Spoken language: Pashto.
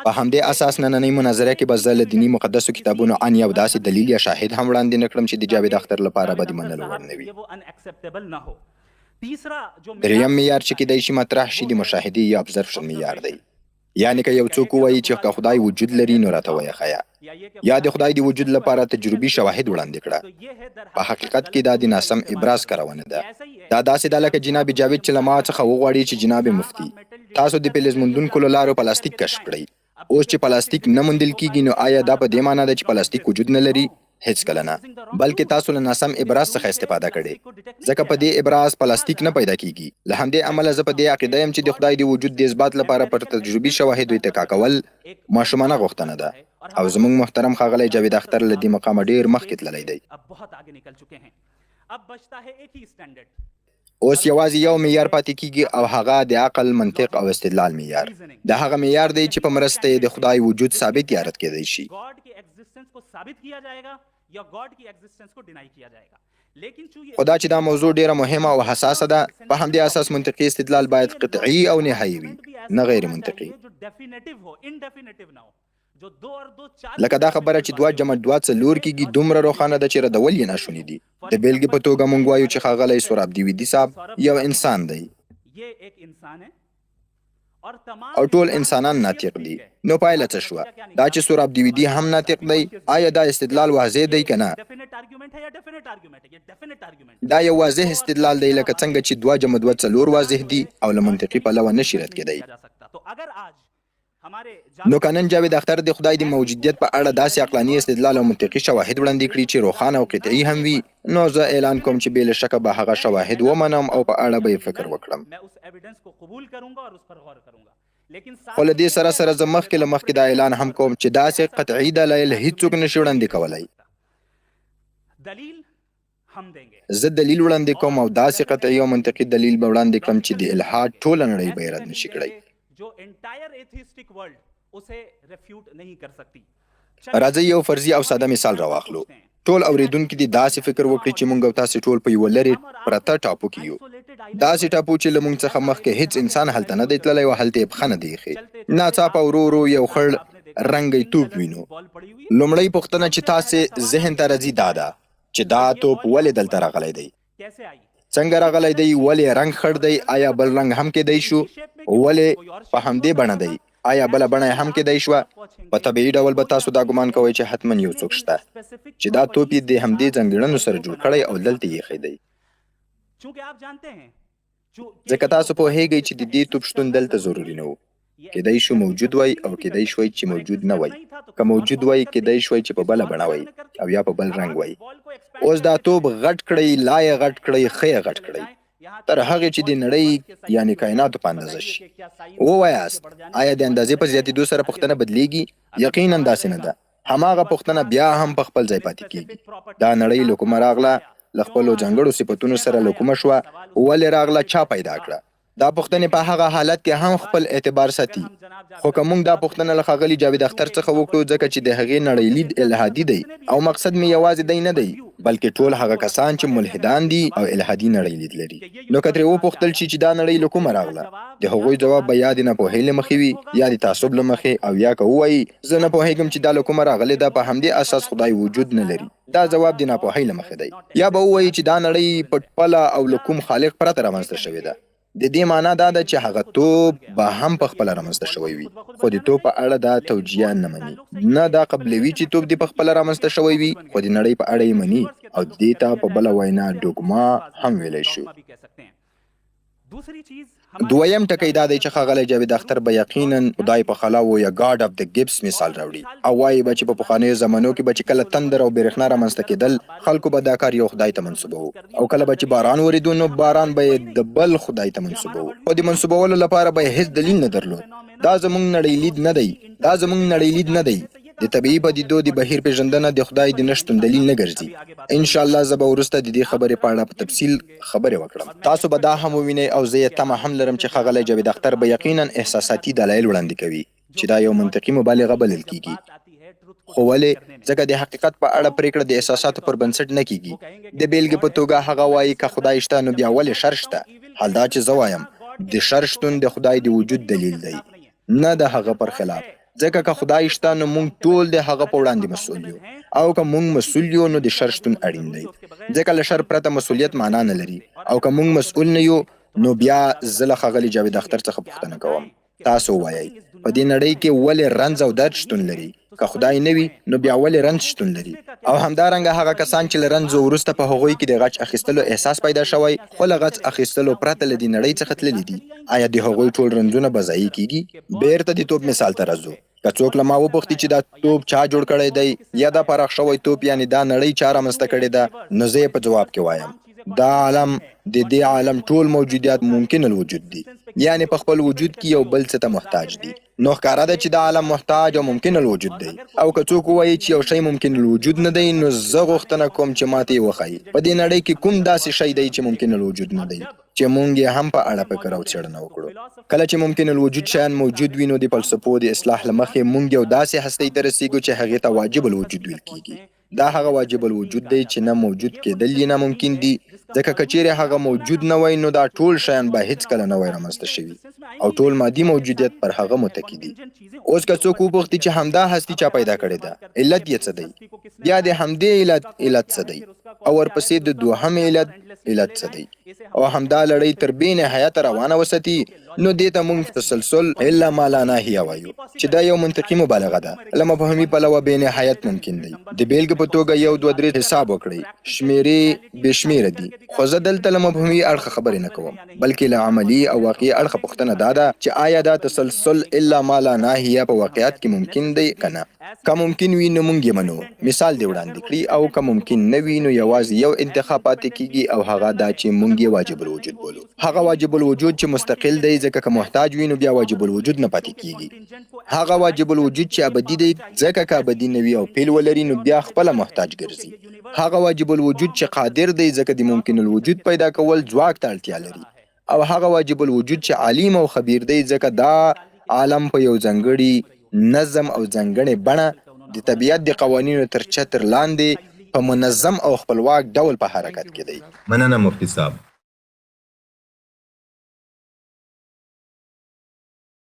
په همدې اساس نننۍ مناظره کې به زه له دیني مقدسو کتابونو عن یو داسې دلیل یا شاهد هم وړاندې نه کړم چې د جاوید اختر لپاره به د منلو وړ نه وي. دریم معیار چې کیدای شي مطرح شي د مشاهدې یا ابزرپشن معیار دی. یعنې که یو څوک ووایي چې که خدای وجود لري نو راته ویې ښیه، یا د خدای د وجود لپاره تجربي شواهد وړاندې کړه. په حقیقت کې دا د ناسم ابراز کارونه ده. دا داسې ده لکه جناب جاوید چې له ما څخه وغواړي چې جناب مفتي تاسو د فلز موندونکو له لارو پلاستیک کشف کړئ. اوس چې پلاستیک نه موندل کیږي نو آیا دا په دې معنی ده چې پلاستیک وجود نه لري؟ هیڅ کله نه، بلکې تاسو له ناسم ابراز څخه استفاده کړې، ځکه په دې ابراز پلاستیک نه پیدا کیږي. له همدې امله زه په دې عقیده یم چې د خدای د وجود د اثبات لپاره پر تجربي شواهدو اتکا کول ماشومانه غوښتنه ده، او زموږ محترم ښاغلی جاوید اختر له دې مقامه ډېر مخکې تللی دی. اوس یوازې یو معیار پاتې کیږي او هغه د عقل، منطق او استدلال معیار. دا هغه معیار دی چې په مرسته یې د خدای وجود ثابت یا رد کیدی شي. خو دا چې دا موضوع ډیره مهمه او حساسه ده، په همدې اساس منطقي استدلال باید قطعي او نهایي وي، نه غیر منطقي. لکه دا خبره چې 2 جمع 2 څلور کیږي دومره روښانه ده چې ردول یې ناشوني دي. د بیلګې په توګه موږ وایو چې ښاغلی سوراب دیویدي صاحب یو انسان دی او ټول انسانان ناطق دي. نو پایله څه شوه؟ دا چې سوراب دیویدي هم ناطق دی، آیا دا استدلال واضح دی که نه؟ دا یو واضح استدلال دی، لکه څنګه چې 2 جمع 2 څلور واضح دي او له منطقي پلوه نشي رد کېدی. نو که نن جاوید اختر د خدای د موجودیت په اړه داسې عقلاني استدلال او منطقي شواهد وړاندې کړي چې روښانه او قطعي هم وي، نو زه اعلان کوم چې بې له شکه به هغه شواهد ومنم او په اړه به یې فکر وکړم. خو له دې سره زه مخکې دا اعلان هم کوم چې داسې قطعي دلایل هیڅوک نشي وړاندې کولی. زه دلیل وړاندې کوم او داسې قطعي او منطقي دلیل به وړاندې کړم چې د الحاد ټوله نړۍ به یې رد نشي کړی. راځئ یو فرضي او ساده مثال راواخلو. ټول اوریدونکي دې داسې فکر وکړي چې موږ او تاسې ټول په یوه لرې پرته ټاپو کې یو. داسې ټاپو چې له موږ څخه مخکې هیڅ انسان هلته نه دی تللی او هلته یې پښه نه دی ایښې. ناڅاپه ورو یو خړ رنګی توپ وینو. لومړۍ پوښتنه چې تاسې ذهن ته راځي دا ده چې دا توپ ولې دلته راغلی دی؟ څنګه راغلی دی؟ ولې رنګ خړ دی؟ آیا بل رنګ هم کیدی شو؟ ولې په همدې بڼه دی؟ آیا بله بڼه هم کیدی شوه؟ په طبیعي ډول به تاسو دا ګمان کوئ چې حتما یو څوک شته چې دا توپ یې د همدې ځانګړنو سره جوړ کړی او دلته یې ایښی دی. ځکه تاسو پوهیږئ چې د دې توپ شتون دلته ضروري نه و. کیدی شو موجود وای او کیدی شوی چې موجود نه وای. که موجود وای کیدی شوی چې په بله بڼه وای او یا په بل رنګ وای. اوس دا توپ غټ کړئ، لا یې غټ کړئ، ښه یې غټ کړئ تر هغې چې د نړۍ یعنې کائناتو په اندازه شي. ووایاست آیا د اندازې په زیاتېدو سره پوښتنه بدلیږي؟ یقینا داسې نه ده. هماغه پوښتنه بیا هم په خپل ځای پاتې کیږي. دا نړۍ له کومه راغله؟ له خپلو ځانګړو صفتونو سره له کومه شوه؟ ولې راغله؟ چا پیدا کړه؟ دا پوښتنې په هغه حالت کې هم خپل اعتبار ساتي. خو که موږ دا پوښتنه له ښاغلي جاوید اختر څخه وکړو، ځکه چې د هغې نړۍ لید الحادي دی او مقصد مې یوازې دی نه دی بلکې ټول هغه کسان چې ملحدان دي او الحادي نړۍ لید لري، نو که ترې وپوښتل شي چې دا نړۍ له کومه راغله، د هغوی جواب به یا د ناپوهۍ له مخې وي یا د تعصب له مخې، او یا که ووایي زه نه پوهېږم چې دا له کومه راغلې ده، په همدې اساس خدای وجود نه لري، دا جواب د ناپوهۍ له مخې دی. یا به ووایي چې دا نړۍ په خپله او له کوم خالق پرته رامنځته شوې ده. د دې معنا دا ده چې هغه توپ به هم په خپله رامنځته شوی وي، خو د توپ په اړه دا توجیه نه مني. نه دا قبلوي چې توپ دې په خپله رامنځته شوی وي، خو د نړۍ په اړه یې مني او دې ته په بله وینا ډوګما هم ویلی شو. دویم ټکی دا دی چې ښاغلی جاوید اختر به یقینا خدای په خلاو یا ګاډ اف د ګبس مثال راوړي او وایي به چې په پخوانیو زمانو کې به چې کله تندر او برېښنا رامنځته کېدل، خلکو به دا کار یو خدای ته منسوبوه، او کله به چې باران ورېدو نو باران به یې د بل خدای ته منسوبوه، خو د منسوبولو لپاره به یې هېڅ دلیل نه درلود. دا زموږ نړۍ لید نه دی. د طبیعي پدیدو د بهیر پیژندنه د خدای د نشتون دلیل نه ګرځي. انشاءالله زه به وروسته د دې خبرې په اړه په تفصیل خبرې وکړم. تاسو به دا هم ووینئ او زه یې تمه هم لرم چې ښاغلی جاوید اختر به یقینا احساساتي دلایل وړاندې کوي چې دا یو منطقي مبالغه بلل کیږي. خو ولې؟ ځکه د حقیقت په اړه پرېکړه د احساساتو پر بنسټ نه کیږي. د بیلګې په توګه هغه وایي که خدای شته نو بیا ولې شر شته؟ حال دا چې زه وایم د شر شتون د خدای د وجود دلیل دی، نه د هغه پر خلاف. ځکه که خدای شته نو موږ ټول د هغه په وړاندې مسؤل یو، او که موږ مسؤل یو نو د شر شتون اړین دی، ځکه له شر پرته مسؤلیت معنا نه لري. او که موږ مسؤل نه یو نو بیا زه له ښاغلي جاوید اختر څخه پوښتنه کوم، تاسو ووایئ په دې نړۍ کې ولې رنځ او درد شتون لري؟ که خدای نه وي نو بیا ولې رنځ شتون لري؟ او همدارنګه هغه کسان چې له رنځ وروسته په هغوی کې د غچ اخیستلو احساس پیدا شوی خو له غچ اخیستلو پرته له دې نړۍ څخه تللي دي، آیا د هغوی ټول رنځونه به ضایع کیږي؟ بیرته د توپ مثال ته راځو. که څوک له ما وپوښتي چې دا توپ چا جوړ کړی دی یا دا پراخ شوی توپ یعنی دا نړۍ چا رامنځته کړې ده، نو زه یې په جواب کې وایم دا عالم د دې عالم ټول موجودیات ممکن الوجود دي، یعنی په خپل وجود کې یو بل څه ته محتاج دي. نو ښکاره ده چې دا عالم محتاج او ممکن الوجود دی. او که څوک ووایي چې یو شی ممکن الوجود نه دی نو زه غوښتنه کوم چې ماته یې وښایي په دې نړۍ کې کوم داسې شی دی چې ممکن الوجود نه دی چې موږ یې هم په اړه فکر او څېړنه وکړو. کله چې ممکن الوجود شیان موجود وي نو د فلسفو د اصلاح له مخې موږ یو داسې هستۍ ته رسیږو چې هغې ته واجب الوجود ویل کیږي. دا هغه واجب الوجود دی چې نه موجود کېدل یې ناممکن دي، ځکه که چیرې هغه موجود نه وای نو دا ټول شیان به هیڅکله نه وای رامنځته شوي او ټول مادي موجودیت پر هغه متکي دي. اوس که څوک وپوښتي چې همدا هستي چا پیدا کړې ده، علت یې څه دی؟ بیا د همدې علت څه دی؟ او ورپسې د دوهم علت څه دی؟ او همدا لړۍ تر بې نهایته روانه وساتي نو دې ته موږ تسلسل الا ما لا نهیه وایو، چې دا یو منطقي مبالغه ده. له مفهومي پلوه بې نهایت ممکن دی. د بیلګې په توګه 1 2 3 حساب وکړئ، شمیرې بې شمیره دي. خو زه دلته له مفهومي اړخه خبرې نه کوم بلکې له عملي او واقعي اړخه پوښتنه دا ده چې آیا دا تسلسل الا ما لا نهیه په واقعیت کې ممکن دی که نه؟ که ممکن وي نو موږ یې منو، مثال دې وړاندې کړي، او که ممکن نه وي نو یوازې یو انتخاب پاتې کیږي او هغه دا چې موږ یې واجب الوجود بولو. هغه واجب الوجود چې مستقل دی، ځکه که محتاج وي نو بیا واجب الوجود نه پاتې کیږي. هغه واجب الوجود چې ابدي دی، ځکه که ابدي نه وي او فعل ولري نو بیا خپله محتاج ګرځي. هغه واجب الوجود چې قادر دی، ځکه د ممکن الوجود پیدا کول ځواک ته اړتیا لري. او هغه واجب الوجود چې علیم او خبیر دی، ځکه دا عالم په یو ځانګړي نظم او ځانګړې بڼه د طبیعت د قوانینو تر چتر لاندې په منظم او خپلواک ډول په حرکت کې دی. مننه مفتي صاحب.